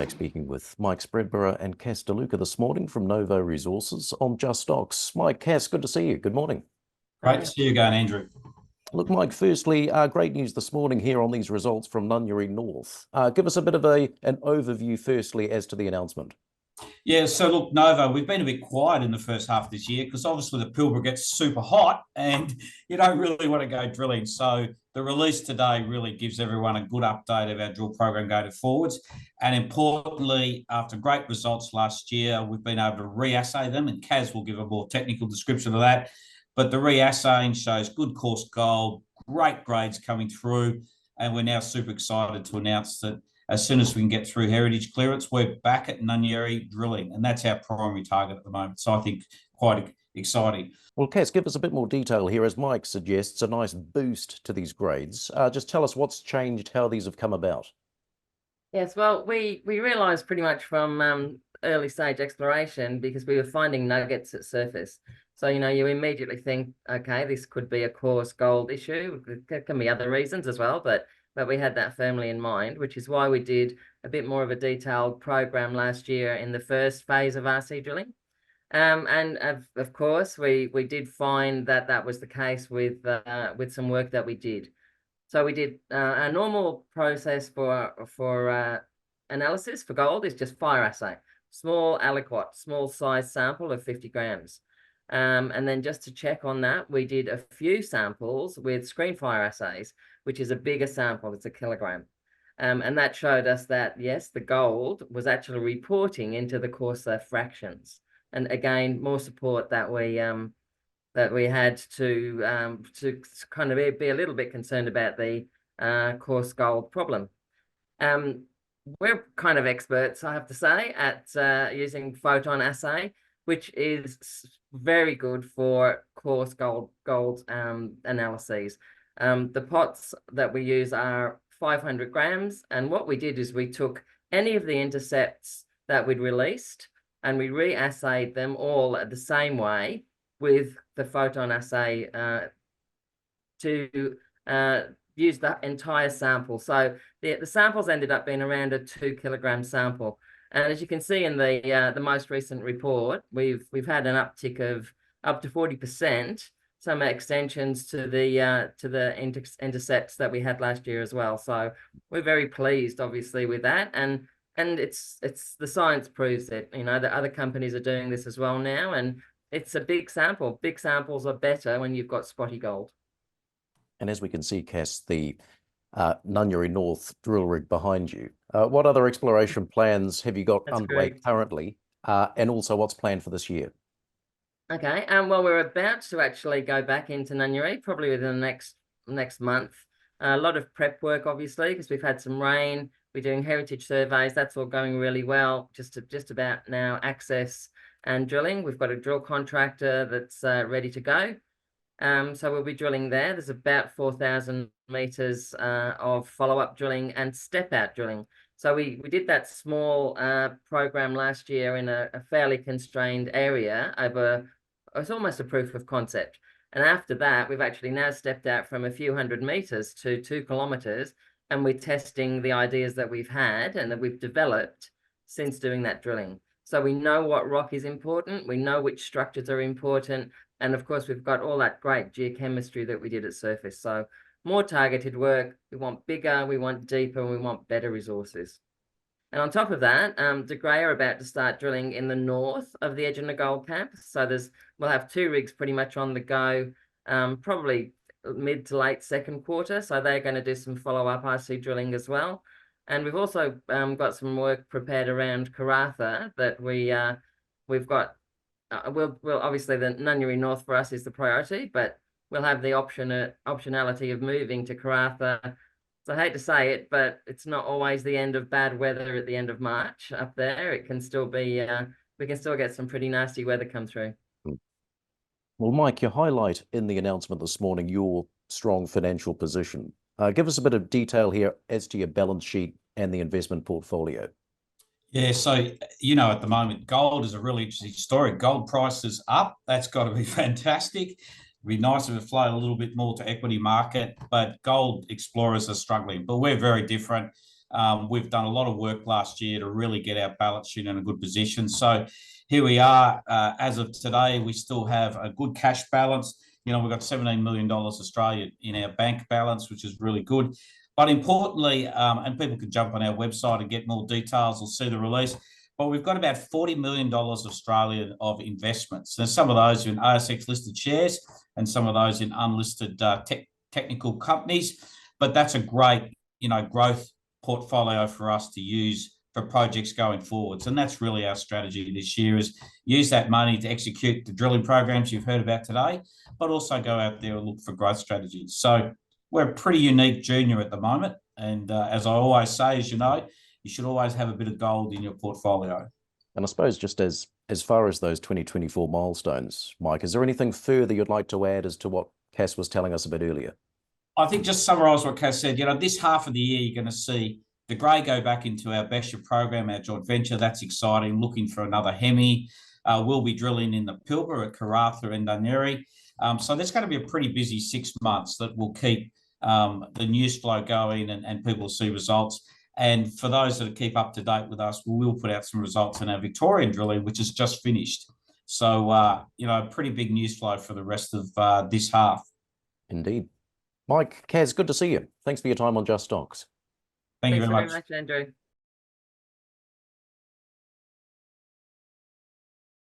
Back speaking with Mike Spreadborough and Cass Luca this morning from Novo Resources on JustStocks. Mike, Cass, good to see you. Good morning. Great to see you again, Andrew. Look, Mike, firstly, great news this morning here on these results from Nunyerry North. Give us a bit of an overview, firstly, as to the announcement. Yeah, so look, Novo, we've been a bit quiet in the first half of this year because obviously the Pilbara gets super hot and you don't really want to go drilling. So the release today really gives everyone a good update of our drill program going forwards. And importantly, after great results last year, we've been able to re-assay them, and Kaz will give a more technical description of that. But the re-assaying shows good coarse gold, great grades coming through, and we're now super excited to announce that as soon as we can get through heritage clearance, we're back at Nunyerry drilling, and that's our primary target at the moment. So I think quite exciting. Well, Cass, give us a bit more detail here, as Mike suggests, a nice boost to these grades. Just tell us what's changed, how these have come about. Yes, well, we realised pretty much from early stage exploration, because we were finding nuggets at surface. So, you know, you immediately think, okay, this could be a coarse gold issue. There can be other reasons as well, but we had that firmly in mind, which is why we did a bit more of a detailed program last year in the first phase of RC drilling. And of course, we did find that that was the case with some work that we did. So we did a normal process for analysis for gold is just fire assay, small aliquot, small size sample of 50 grams. And then just to check on that, we did a few samples with screen fire assays, which is a bigger sample, it's a kilogram. And that showed us that, yes, the gold was actually reporting into the coarser fractions. And again, more support that we had to kind of be a little bit concerned about the coarse gold problem. We're kind of experts, I have to say, at using photon assay, which is very good for coarse gold analyses. The pots that we use are 500 grams. And what we did is we took any of the intercepts that we'd released and we re-assayed them all the same way with the photon assay to use the entire sample. So the samples ended up being around a 2 kilogram sample. And as you can see in the most recent report, we've had an uptick of up to 40%, some extensions to the intercepts that we had last year as well. So we're very pleased, obviously, with that. And it's the science proves it. You know, the other companies are doing this as well now, and it's a big sample. Big samples are better when you've got spotty gold. And as we can see, Cass, the Nunyerry North drill rig behind you. What other exploration plans have you got underway currently? And also what's planned for this year? Okay, well, we're about to actually go back into Nunyerry, probably within the next month. A lot of prep work, obviously, because we've had some rain. We're doing heritage surveys. That's all going really well. Just about now access and drilling. We've got a drill contractor that's ready to go. So we'll be drilling there. There's about 4,000 meters of follow-up drilling and step-out drilling. So we did that small program last year in a fairly constrained area over, it's almost a proof of concept. And after that, we've actually now stepped out from a few hundred meters to 2 kilometers, and we're testing the ideas that we've had and that we've developed since doing that drilling. So we know what rock is important, we know which structures are important, and of course, we've got all that great geochemistry that we did at surface. So more targeted work, we want bigger, we want deeper, and we want better resources. And on top of that, De Grey are about to start drilling in the north of the Edge Gold Camp. So we'll have 2 rigs pretty much on the go, probably mid to late second quarter. So they're going to do some follow-up RC drilling as well. And we've also got some work prepared around Karratha that we've got. We'll obviously the Nunyerry North for us is the priority, but we'll have the optionality of moving to Karratha. So I hate to say it, but it's not always the end of bad weather at the end of March up there. It can still be, we can still get some pretty nasty weather come through. Well, Mike, you highlight in the announcement this morning your strong financial position. Give us a bit of detail here as to your balance sheet and the investment portfolio. Yeah, so, you know, at the moment, gold is a really interesting story. Gold price is up. That's got to be fantastic. It'd be nice if it flowed a little bit more to equity market, but gold explorers are struggling. But we're very different. We've done a lot of work last year to really get our balance sheet in a good position. So here we are. As of today, we still have a good cash balance. You know, we've got $17 million Australian in our bank balance, which is really good. But importantly, and people can jump on our website and get more details or see the release, but we've got about $40 million Australian of investments. And some of those are in ASX-listed shares and some of those in unlisted technical companies. But that's a great, growth portfolio for us to use for projects going forwards. And that's really our strategy this year, is use that money to execute the drilling programs you've heard about today, but also go out there and look for growth strategies. So we're a pretty unique junior at the moment. And as I always say, as you know, you should always have a bit of gold in your portfolio. And I suppose just as far as those 2024 milestones, Mike, is there anything further you'd like to add as to what Cass was telling us a bit earlier? I think just summarise what Cass said. This half of the year, you're going to see De Grey go back into our Besha program, our joint venture. That's exciting. Looking for another Hemi. We'll be drilling in the Pilbara at Karratha and Nunyerry. So there's going to be a pretty busy 6 months that will keep the news flow going and people see results. And for those that keep up to date with us, we will put out some results in our Victorian drilling, which is just finished. So, pretty big news flow for the rest of this half. Indeed. Mike, Kaz, good to see you. Thanks for your time on JustStocks. Thank you very much, Andrew.